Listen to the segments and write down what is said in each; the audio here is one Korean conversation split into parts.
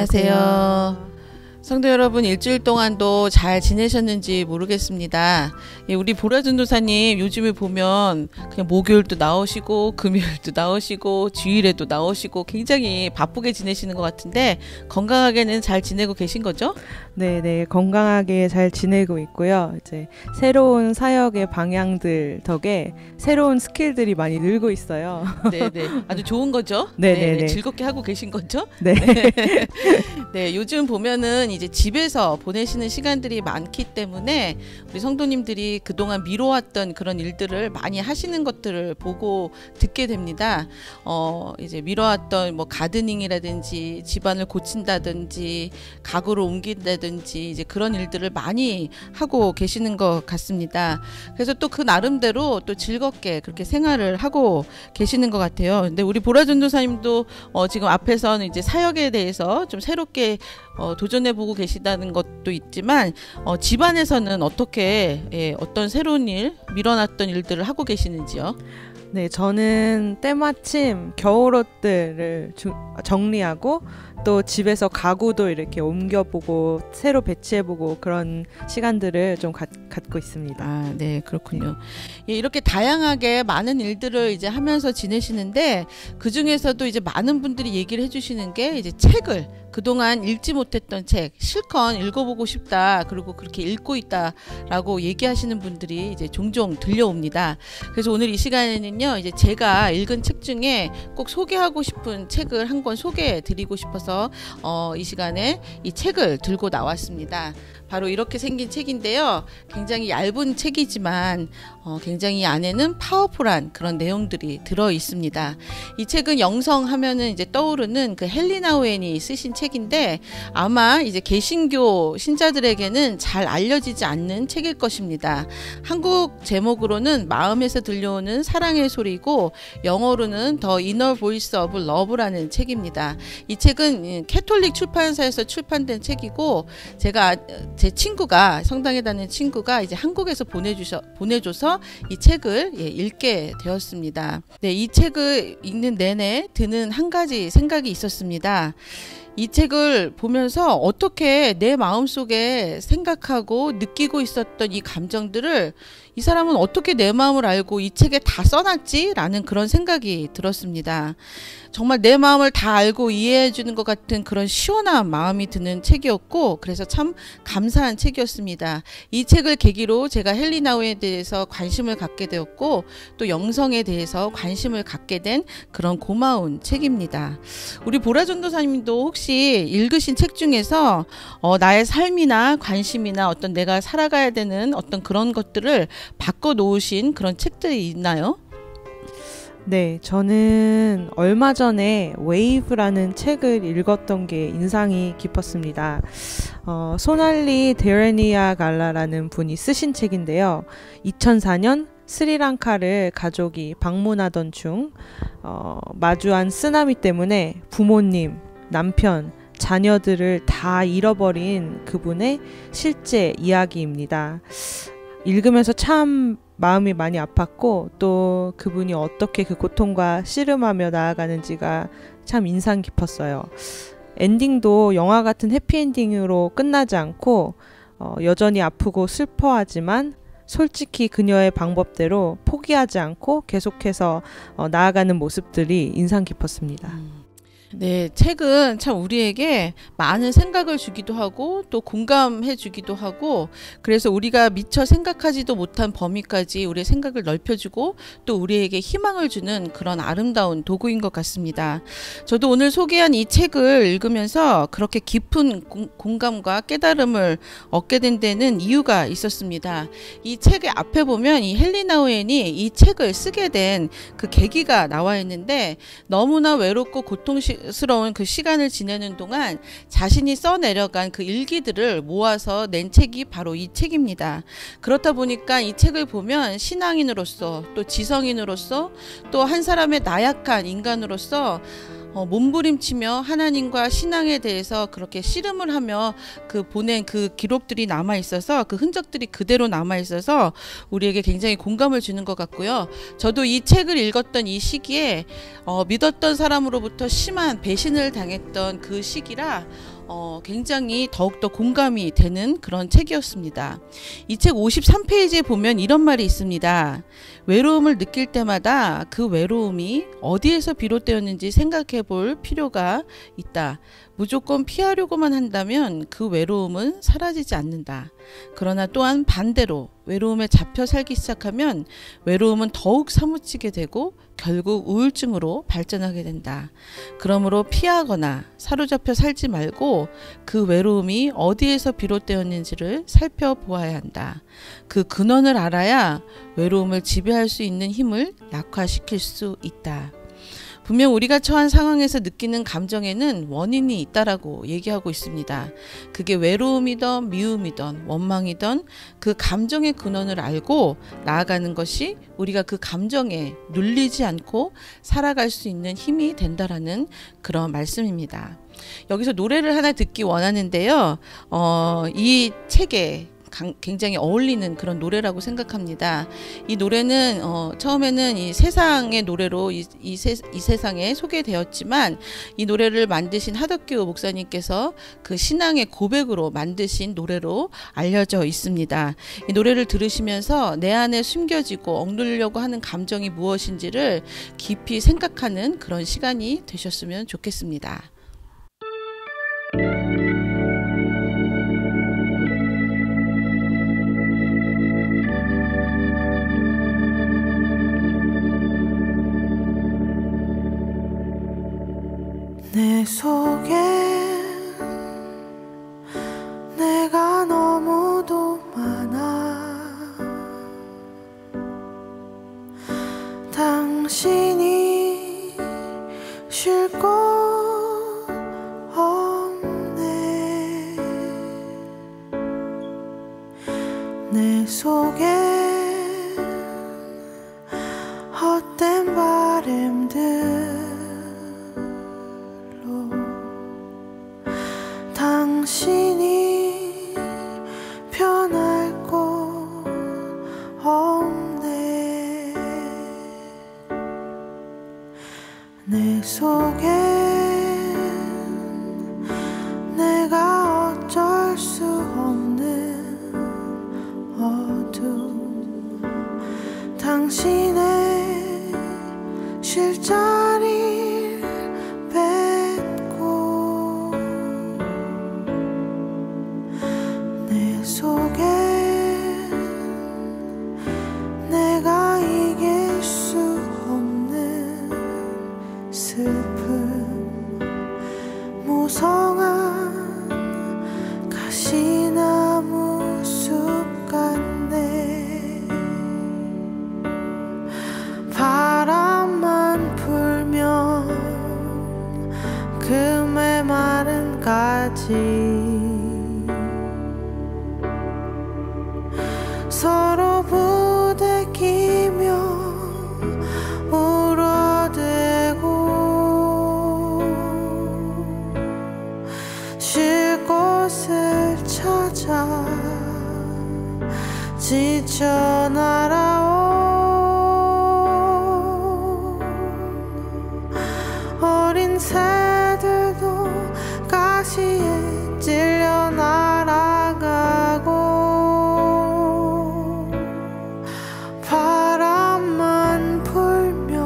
안녕하세요. 성도 여러분, 일주일 동안도 잘 지내셨는지 모르겠습니다. 예, 우리 보라전도사님 요즘에 보면 그냥 목요일도 나오시고 금요일도 나오시고 주일에도 나오시고 굉장히 바쁘게 지내시는 것 같은데 건강하게는 잘 지내고 계신 거죠? 네네, 건강하게 잘 지내고 있고요. 이제 새로운 사역의 방향들 덕에 새로운 스킬들이 많이 늘고 있어요. 네네, 아주 좋은 거죠? 네네네. 즐겁게 하고 계신 거죠? 네. 네, 요즘 보면은 이제 집에서 보내시는 시간들이 많기 때문에 우리 성도님들이 그동안 미뤄왔던 그런 일들을 많이 하시는 것들을 보고 듣게 됩니다. 이제 미뤄왔던 뭐 가드닝이라든지 집안을 고친다든지 가구를 옮긴다든지 이제 그런 일들을 많이 하고 계시는 것 같습니다. 그래서 또 그 나름대로 또 즐겁게 그렇게 생활을 하고 계시는 것 같아요. 근데 우리 보라전도사님도 지금 앞에서는 이제 사역에 대해서 좀 새롭게 도전해보고 계시다는 것도 있지만 집안에서는 어떻게 어떤 새로운 일, 밀어놨던 일들을 하고 계시는지요? 네, 저는 때마침 겨울옷들을 정리하고 또 집에서 가구도 이렇게 옮겨보고 새로 배치해보고 그런 시간들을 좀 갖고 있습니다. 아, 네, 그렇군요. 예, 이렇게 다양하게 많은 일들을 이제 하면서 지내시는데 그 중에서도 이제 많은 분들이 얘기를 해주시는 게 이제 책을 그동안 읽지 못했던 책 실컷 읽어보고 싶다, 그리고 그렇게 읽고 있다라고 얘기하시는 분들이 이제 종종 들려옵니다. 그래서 오늘 이 시간에는요, 이제 제가 읽은 책 중에 꼭 소개하고 싶은 책을 한 권 소개해 드리고 싶어서 이 시간에 이 책을 들고 나왔습니다. 바로 이렇게 생긴 책인데요. 굉장히 얇은 책이지만 굉장히 이 안에는 파워풀한 그런 내용들이 들어 있습니다. 이 책은 영성하면은 이제 떠오르는 그 헨리 오웬이 쓰신 책인데 아마 이제 개신교 신자들에게는 잘 알려지지 않는 책일 것입니다. 한국 제목으로는 마음에서 들려오는 사랑의 소리고 영어로는 The Inner Voice of Love라는 책입니다. 이 책은 캐톨릭 출판사에서 출판된 책이고 제가 제 친구가 성당에 다니는 친구가 이제 한국에서 보내줘서 이 책을 읽게 되었습니다. 네, 이 책을 읽는 내내 드는 한 가지 생각이 있었습니다. 이 책을 보면서 어떻게 내 마음속에 생각하고 느끼고 있었던 이 감정들을 이 사람은 어떻게 내 마음을 알고 이 책에 다 써놨지? 라는 그런 생각이 들었습니다. 정말 내 마음을 다 알고 이해해 주는 것 같은 그런 시원한 마음이 드는 책이었고 그래서 참 감사한 책이었습니다. 이 책을 계기로 제가 헨리 오웬에 대해서 관심을 갖게 되었고 또 영성에 대해서 관심을 갖게 된 그런 고마운 책입니다. 우리 보라전도사님도 혹시 읽으신 책 중에서 나의 삶이나 관심이나 어떤 내가 살아가야 되는 어떤 그런 것들을 바꿔 놓으신 그런 책들이 있나요? 네, 저는 얼마 전에 웨이브라는 책을 읽었던 게 인상이 깊었습니다. 소날리 데레니아 갈라라는 분이 쓰신 책인데요. 2004년 스리랑카를 가족이 방문하던 중 마주한 쓰나미 때문에 부모님, 남편, 자녀들을 다 잃어버린 그분의 실제 이야기입니다. 읽으면서 참 마음이 많이 아팠고 또 그분이 어떻게 그 고통과 씨름하며 나아가는지가 참 인상 깊었어요. 엔딩도 영화 같은 해피엔딩으로 끝나지 않고 여전히 아프고 슬퍼하지만 솔직히 그녀의 방법대로 포기하지 않고 계속해서 나아가는 모습들이 인상 깊었습니다. 네, 책은 참 우리에게 많은 생각을 주기도 하고 또 공감해 주기도 하고 그래서 우리가 미처 생각하지도 못한 범위까지 우리의 생각을 넓혀주고 또 우리에게 희망을 주는 그런 아름다운 도구인 것 같습니다. 저도 오늘 소개한 이 책을 읽으면서 그렇게 깊은 공감과 깨달음을 얻게 된 데는 이유가 있었습니다. 이 책의 앞에 보면 이 헨리 오웬이 이 책을 쓰게 된 그 계기가 나와 있는데 너무나 외롭고 고통스러운 그 시간을 지내는 동안 자신이 써내려간 그 일기들을 모아서 낸 책이 바로 이 책입니다. 그렇다 보니까 이 책을 보면 신앙인으로서 또 지성인으로서 또 한 사람의 나약한 인간으로서 몸부림치며 하나님과 신앙에 대해서 그렇게 씨름을 하며 그 보낸 그 기록들이 남아 있어서 그 흔적들이 그대로 남아 있어서 우리에게 굉장히 공감을 주는 것 같고요. 저도 이 책을 읽었던 이 시기에 믿었던 사람으로부터 심한 배신을 당했던 그 시기라 굉장히 더욱더 공감이 되는 그런 책이었습니다. 이 책 53페이지에 보면 이런 말이 있습니다. 외로움을 느낄 때마다 그 외로움이 어디에서 비롯되었는지 생각해 볼 필요가 있다. 무조건 피하려고만 한다면 그 외로움은 사라지지 않는다. 그러나 또한 반대로 외로움에 잡혀 살기 시작하면 외로움은 더욱 사무치게 되고 결국 우울증으로 발전하게 된다. 그러므로 피하거나 사로잡혀 살지 말고 그 외로움이 어디에서 비롯되었는지를 살펴보아야 한다. 그 근원을 알아야 외로움을 지배할 수 있는 힘을 약화시킬 수 있다. 분명 우리가 처한 상황에서 느끼는 감정에는 원인이 있다라고 얘기하고 있습니다. 그게 외로움이든 미움이든 원망이든 그 감정의 근원을 알고 나아가는 것이 우리가 그 감정에 눌리지 않고 살아갈 수 있는 힘이 된다라는 그런 말씀입니다. 여기서 노래를 하나 듣기 원하는데요. 이 책에 굉장히 어울리는 그런 노래라고 생각합니다. 이 노래는 처음에는 이 세상의 노래로 이 세상에 소개되었지만 이 노래를 만드신 하덕규 목사님께서 그 신앙의 고백으로 만드신 노래로 알려져 있습니다. 이 노래를 들으시면서 내 안에 숨겨지고 억누르려고 하는 감정이 무엇인지를 깊이 생각하는 그런 시간이 되셨으면 좋겠습니다. 내 속에 내가 너무도 많아. 당신이 쉴 곳 없네. 내 속에 헛된 바램들 당신이 편할 곳 없네. 내 속엔 내가 어쩔 수 없는 어둠. 당신의 쉴 자리를 뺏고 내 속엔 내가 이길 수 없는 슬픔. 무성한 가시나무 숲 같네. 바람만 불면 그 메마른 가지 서로 부대끼며 울어대고 쉴 곳을 찾아 지쳐 날아온 어린 새들도 가시에 찔려 날아가고 바람만 불면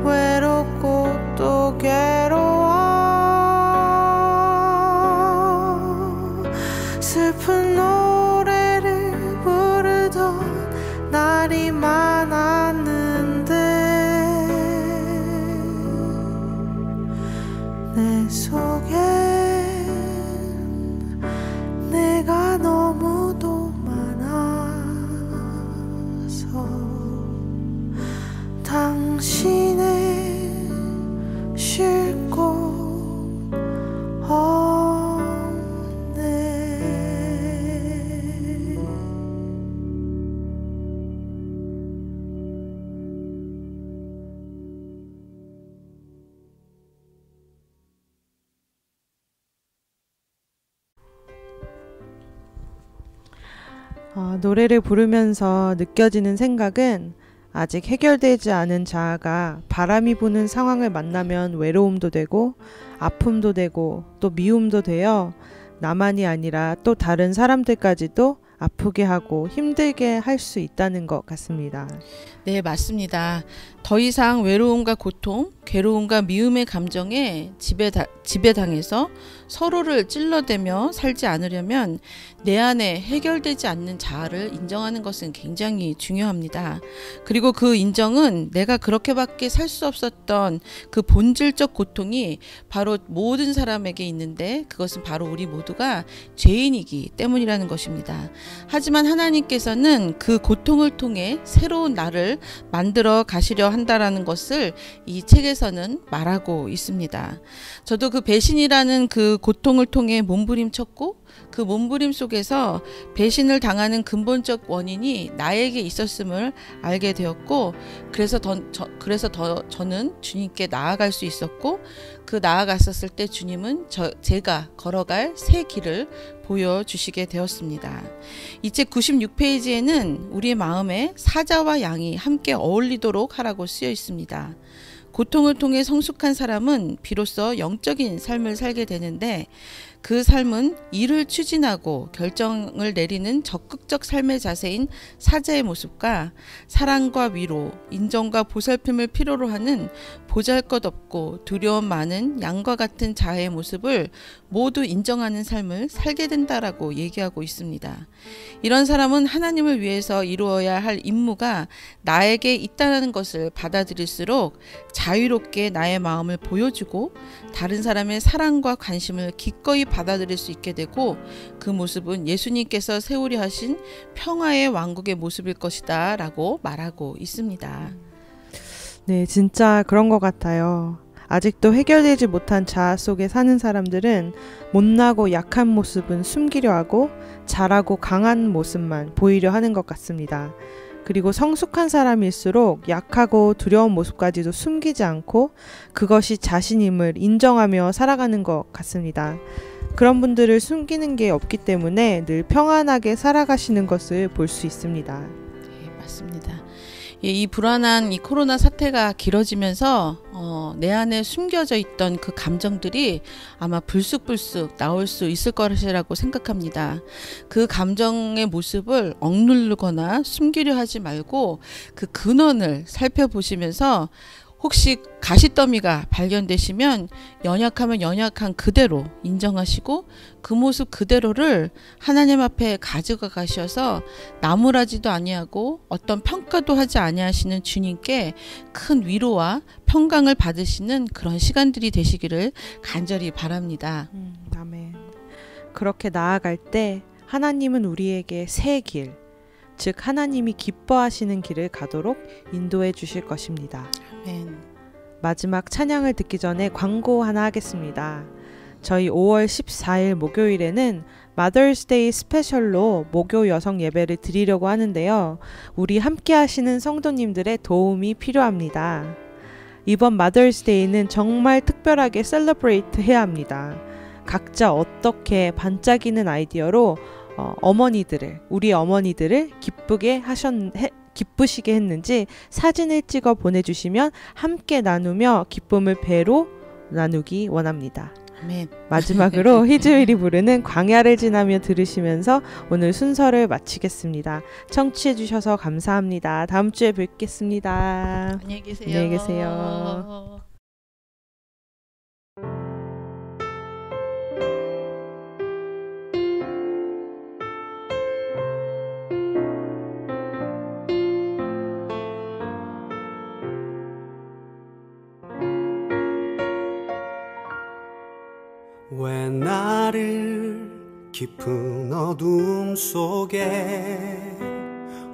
외롭고 또 괴로워. 슬픈 노래를 부르던 날이 많았는데 내 속엔 내가 너무도 많아서 당신의 쉴 곳 없네. 노래를 부르면서 느껴지는 생각은 아직 해결되지 않은 자아가 바람이 부는 상황을 만나면 외로움도 되고 아픔도 되고 또 미움도 되어 나만이 아니라 또 다른 사람들까지도 아프게 하고 힘들게 할 수 있다는 것 같습니다. 네, 맞습니다. 더 이상 외로움과 고통, 괴로움과 미움의 감정에 지배당해서 서로를 찔러대며 살지 않으려면 내 안에 해결되지 않는 자아를 인정하는 것은 굉장히 중요합니다. 그리고 그 인정은 내가 그렇게밖에 살 수 없었던 그 본질적 고통이 바로 모든 사람에게 있는데 그것은 바로 우리 모두가 죄인이기 때문이라는 것입니다. 하지만 하나님께서는 그 고통을 통해 새로운 나를 만들어 가시려 한다라는 것을 이 책에서는 말하고 있습니다. 저도 그 배신이라는 그 고통을 통해 몸부림쳤고 그 몸부림 속에서 배신을 당하는 근본적 원인이 나에게 있었음을 알게 되었고 그래서 저는 주님께 나아갈 수 있었고 그 나아갔었을 때 주님은 제가 걸어갈 새 길을 보여주시게 되었습니다. 이 책 96페이지에는 우리의 마음에 사자와 양이 함께 어울리도록 하라고 쓰여 있습니다. 고통을 통해 성숙한 사람은 비로소 영적인 삶을 살게 되는데 그 삶은 일을 추진하고 결정을 내리는 적극적 삶의 자세인 사자의 모습과 사랑과 위로, 인정과 보살핌을 필요로 하는 보잘것없고 두려움 많은 양과 같은 자아의 모습을 모두 인정하는 삶을 살게 된다라고 얘기하고 있습니다. 이런 사람은 하나님을 위해서 이루어야 할 임무가 나에게 있다는 것을 받아들일수록 자유롭게 나의 마음을 보여주고 다른 사람의 사랑과 관심을 기꺼이 받아들일 수 있게 되고 그 모습은 예수님께서 세우려 하신 평화의 왕국의 모습일 것이다 라고 말하고 있습니다. 네, 진짜 그런 것 같아요. 아직도 해결되지 못한 자아 속에 사는 사람들은 못나고 약한 모습은 숨기려 하고 잘하고 강한 모습만 보이려 하는 것 같습니다. 그리고 성숙한 사람일수록 약하고 두려운 모습까지도 숨기지 않고 그것이 자신임을 인정하며 살아가는 것 같습니다. 그런 분들을 숨기는 게 없기 때문에 늘 평안하게 살아가시는 것을 볼 수 있습니다. 네, 맞습니다. 이 불안한 이 코로나 사태가 길어지면서 내 안에 숨겨져 있던 그 감정들이 아마 불쑥불쑥 나올 수 있을 것이라고 생각합니다. 그 감정의 모습을 억누르거나 숨기려 하지 말고 그 근원을 살펴보시면서 혹시 가시더미가 발견되시면 연약하면 연약한 그대로 인정하시고 그 모습 그대로를 하나님 앞에 가져가 가셔서 나무라지도 아니하고 어떤 평가도 하지 아니하시는 주님께 큰 위로와 평강을 받으시는 그런 시간들이 되시기를 간절히 바랍니다. 아멘. 그렇게 나아갈 때 하나님은 우리에게 새 길, 즉 하나님이 기뻐하시는 길을 가도록 인도해 주실 것입니다. 아멘. 마지막 찬양을 듣기 전에 광고 하나 하겠습니다. 저희 5월 14일 목요일에는 Mother's Day 스페셜로 목요 여성 예배를 드리려고 하는데요. 우리 함께 하시는 성도님들의 도움이 필요합니다. 이번 Mother's Day는 정말 특별하게 셀러브레이트 해야 합니다. 각자 어떻게 반짝이는 아이디어로 우리 어머니들을 기쁘시게 했는지 사진을 찍어 보내주시면 함께 나누며 기쁨을 배로 나누기 원합니다. 아멘. 마지막으로 히즈윌이 부르는 광야를 지나며 들으시면서 오늘 순서를 마치겠습니다. 청취해 주셔서 감사합니다. 다음 주에 뵙겠습니다. 안녕히 계세요. 안녕히 계세요. 왜 나를 깊은 어둠 속에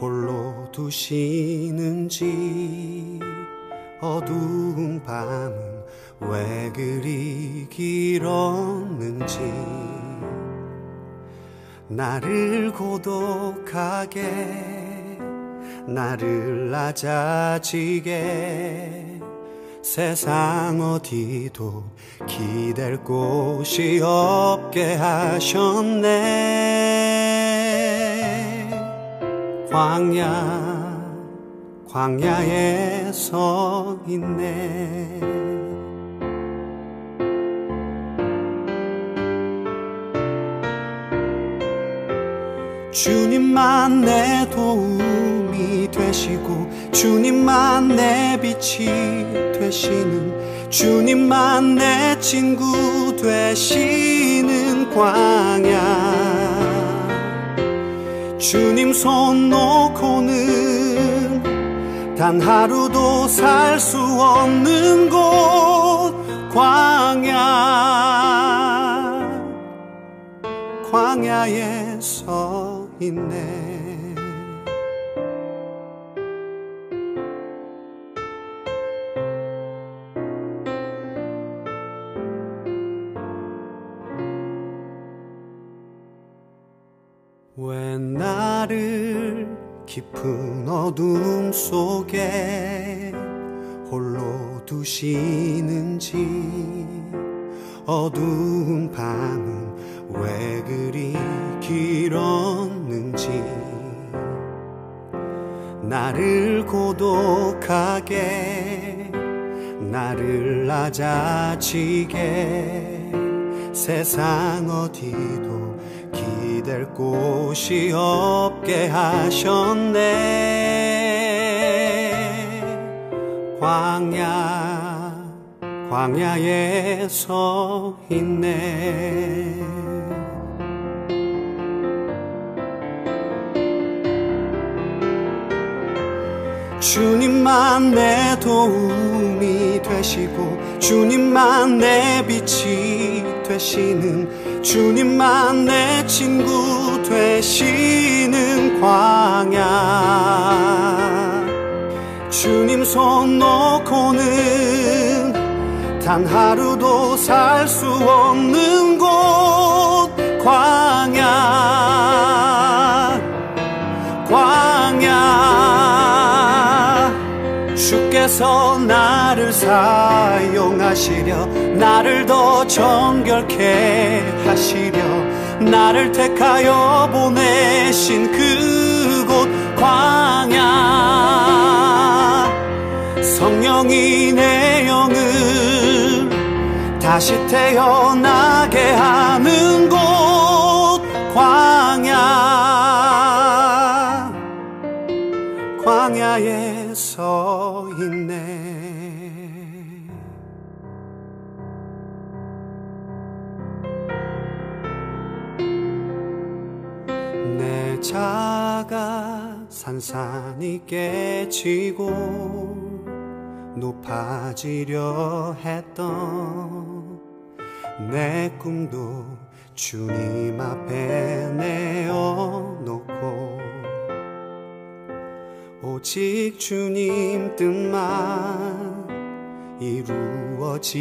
홀로 두시는지 어두운 밤은 왜 그리 길었는지 나를 고독하게 나를 낮아지게 세상 어디도 기댈 곳이 없게 하셨네. 광야 광야에 서 있네. 주님만 내 도움이 되시고 주님만 내 빛이 되시는 주님만 내 친구 되시는 광야. 주님 손 놓고는 단 하루도 살 수 없는 곳 광야. 광야에 서 있네. 왜 나를 깊은 어둠 속에 홀로 두시는지, 어두운 밤은 왜 그리 길었는지, 나를 고독하게 나를 낮아지게 세상 어디도 기댈 곳이 없게 하셨네. 광야에 서 있네. 주님만 내 도움이 되시고 주님만 내 빛이 되시는 주님만 내 친구 되시는 광야. 주님 손 놓고는 단 하루도 살 수 없는 곳 광야. 주께서 나를 사용하시려 나를 더 정결케 하시려 나를 택하여 보내신 그곳 광야. 성령이 내 영을 다시 태어나게 하는 곳 광야. 광야에 서 있네. 내 자가 산산이 깨지고 높아지려 했던 내 꿈도 주님 앞에 내어놓고 오직 주님 뜻만 이루어지기를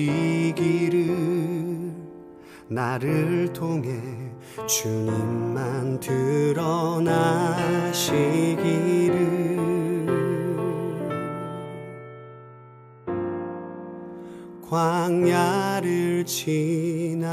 나를 통해 주님만 드러나시기를. 광야를 지나며